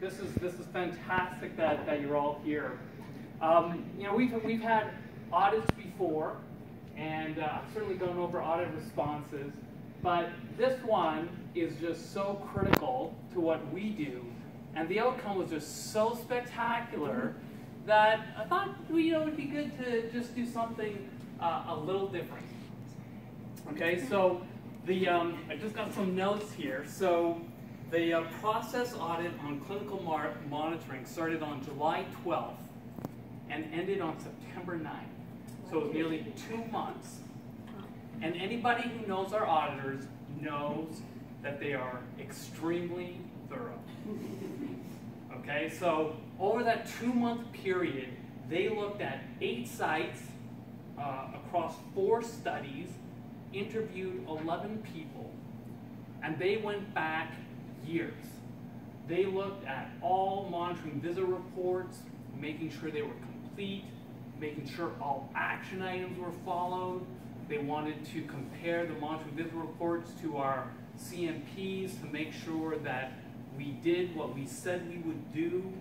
This is fantastic that you're all here. You know, we've had audits before, and I've certainly gone over audit responses, but this one is just so critical to what we do, and the outcome was just so spectacular that I thought, you know, it would be good to just do something a little different. Okay, so I just got some notes here. So the process audit on clinical monitoring started on July 12th and ended on September 9th. So it was nearly 2 months. And anybody who knows our auditors knows that they are extremely thorough. Okay, so over that 2-month period, they looked at 8 sites across 4 studies, interviewed 11 people, and they went back years. They looked at all monitoring visit reports, making sure they were complete, making sure all action items were followed. They wanted to compare the monitoring visit reports to our CMPs to make sure that we did what we said we would do.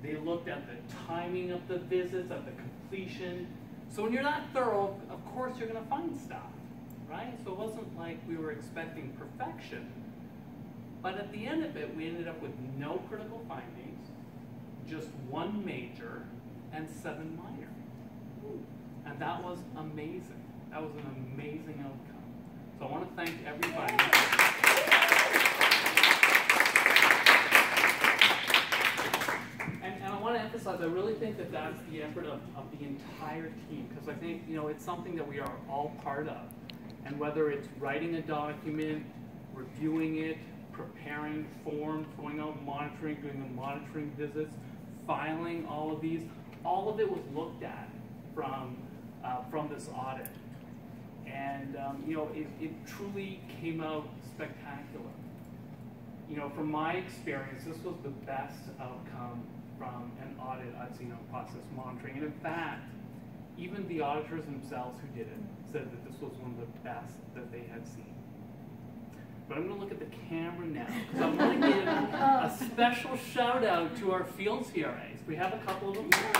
They looked at the timing of the visits, at the completion. So when you're that thorough, of course you're going to find stuff, right? So it wasn't like we were expecting perfection. But at the end of it, we ended up with no critical findings, just 1 major and 7 minor. And that was amazing. That was an amazing outcome. So I want to thank everybody. And I want to emphasize, I really think that that's the effort of the entire team, because I think, you know, it's something that we are all part of. And whether it's writing a document, reviewing it, preparing forms, going out monitoring, doing the monitoring visits, filing all of these, all of it was looked at from this audit. And you know, it truly came out spectacular. You know, from my experience, this was the best outcome from an audit I've seen on process monitoring. And in fact, even the auditors themselves who did it said that this was one of the best that they had seen. But I'm going to look at the camera now, because I'm going to give a special shout out to our field CRAs. We have a couple of them here.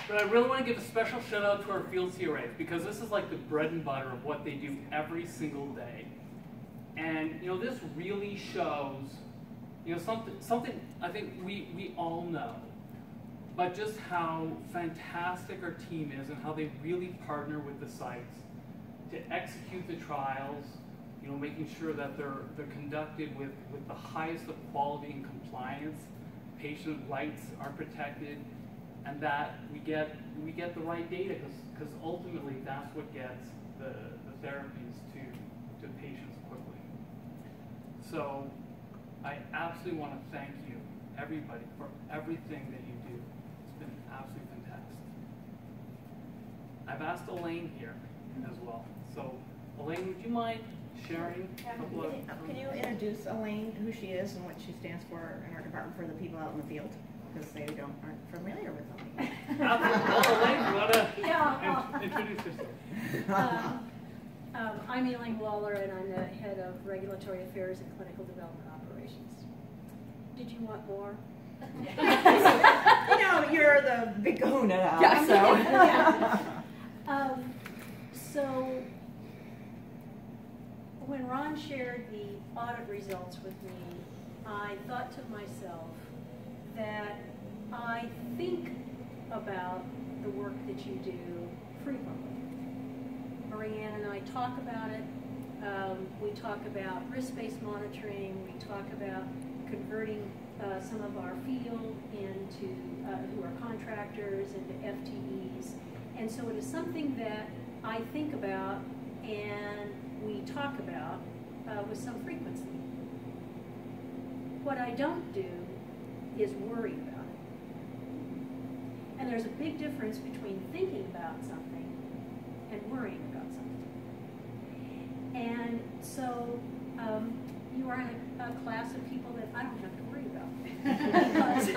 But I really want to give a special shout out to our field CRAs, because this is like the bread and butter of what they do every single day. And you know, this really shows, you know, something I think we all know, but just how fantastic our team is and how they really partner with the sites to execute the trials, you know, making sure that they're conducted with the highest of quality and compliance, patient rights are protected, and that we get the right data, because ultimately that's what gets the therapies to patients quickly. So I absolutely want to thank you, everybody, for everything that you do. It's been absolutely fantastic. I've asked Elaine here as well. So Elaine, would you mind sharing a couple of... Can you introduce Elaine, who she is and what she stands for in our department for the people out in the field? Because they aren't familiar with Elaine. Elaine, you want to introduce yourself? I'm Elaine Waller, and I'm the head of Regulatory Affairs and Clinical Development Operations. Did you want more? You know, you're the big kahuna now, so. Yeah. So when Ron shared the audit results with me, I thought to myself that I think about the work that you do frequently. Marianne and I talk about it. We talk about risk-based monitoring. We talk about converting some of our field into, who are contractors, into FTEs. And so it is something that I think about and we talk about with some frequency. What I don't do is worry about it. And there's a big difference between thinking about something and worrying about something. And so you are in a class of people that I don't have to worry about. Because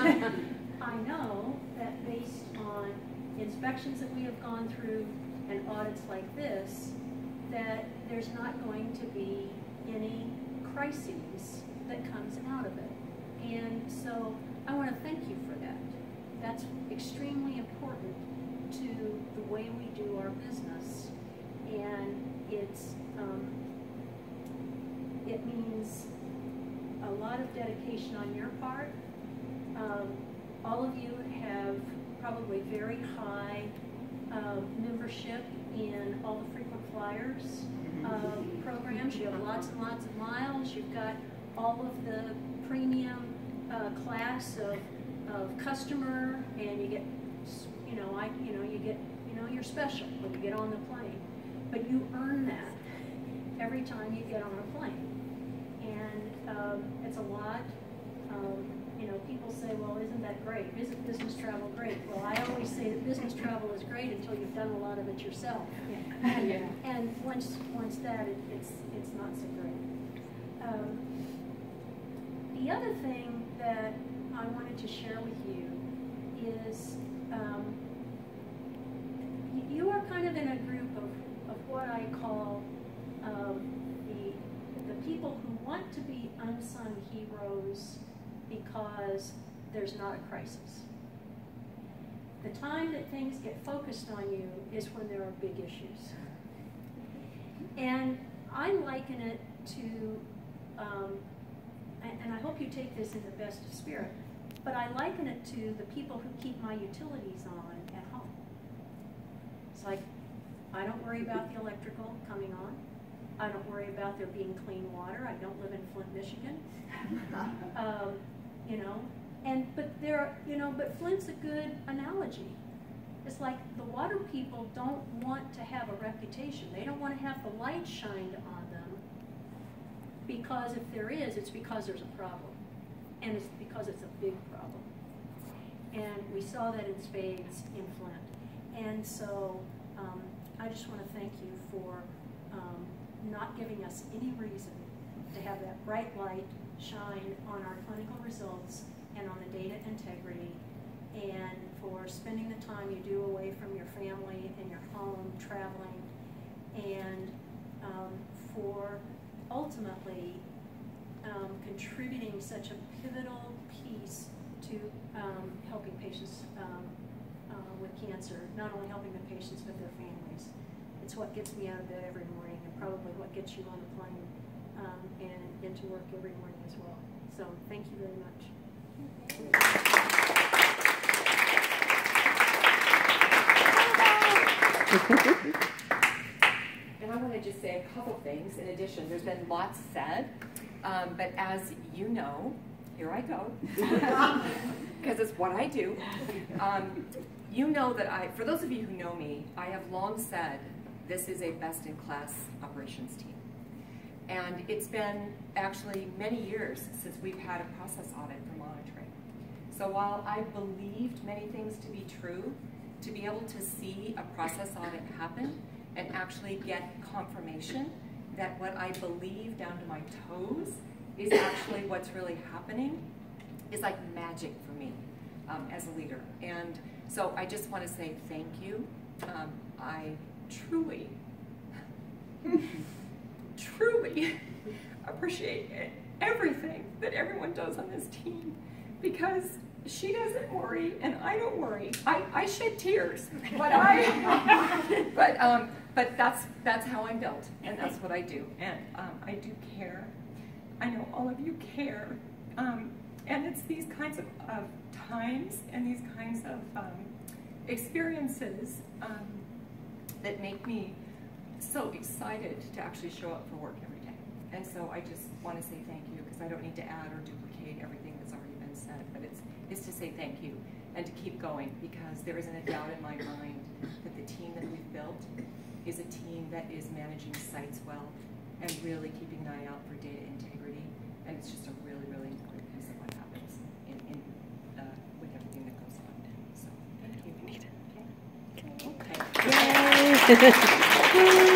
I know that based on inspections that we have gone through and audits like this, that there's not going to be any crises that comes out of it. And so I want to thank you for that. That's extremely important to the way we do our business. And it means a lot of dedication on your part. All of you have probably very high membership in all the frequent flyers programs. You have lots and lots of miles. You've got all of the premium class of customer, and you get, you're special when you get on the plane. But you earn that every time you get on a plane, and it's a lot. People say, well, isn't that great? Isn't business travel great? Well, I always say that business travel is great until you've done a lot of it yourself. Yeah. And once that, it's not so great. The other thing that I wanted to share with you is you are kind of in a group of what I call the people who want to be unsung heroes because there's not a crisis. The time that things get focused on you is when there are big issues. And I liken it to, and I hope you take this in the best of spirit, but I liken it to the people who keep my utilities on at home. It's like, I don't worry about the electrical coming on. I don't worry about there being clean water. I don't live in Flint, Michigan. But Flint's a good analogy. It's like the water people don't want to have a reputation. They don't want to have the light shined on them, because if there is, it's because there's a problem. And it's because it's a big problem. And we saw that in spades in Flint. And so I just want to thank you for not giving us any reason to have that bright light shine on our clinical results and on the data integrity, and for spending the time you do away from your family and your home traveling, and for ultimately contributing such a pivotal piece to helping patients with cancer, not only helping the patients but their families. It's what gets me out of bed every morning, and probably what gets you on the plane and into work every morning as well. So thank you very much. And I want to just say a couple things in addition. There's been lots said, but as you know, here I go, because it's what I do. You know that for those of you who know me, I have long said this is a best-in-class operations team. And it's been actually many years since we've had a process audit for monitoring. So while I believed many things to be true, to be able to see a process audit happen and actually get confirmation that what I believe down to my toes is actually what's really happening is like magic for me as a leader. And so I just want to say thank you. I truly appreciate everything that everyone does on this team, because she doesn't worry and I don't worry. I shed tears, but but that's how I'm built, and that's what I do. And I do care. I know all of you care, and it's these kinds of times and these kinds of experiences that make me so excited to actually show up for work every day. And so I just want to say thank you, because I don't need to add or duplicate everything that's already been said, but it's to say thank you and to keep going, because there isn't a doubt in my mind that the team that we've built is a team that is managing sites well and really keeping an eye out for data integrity. And it's just a really, really important piece of what happens with everything that goes on. So thank you. Okay. Yay.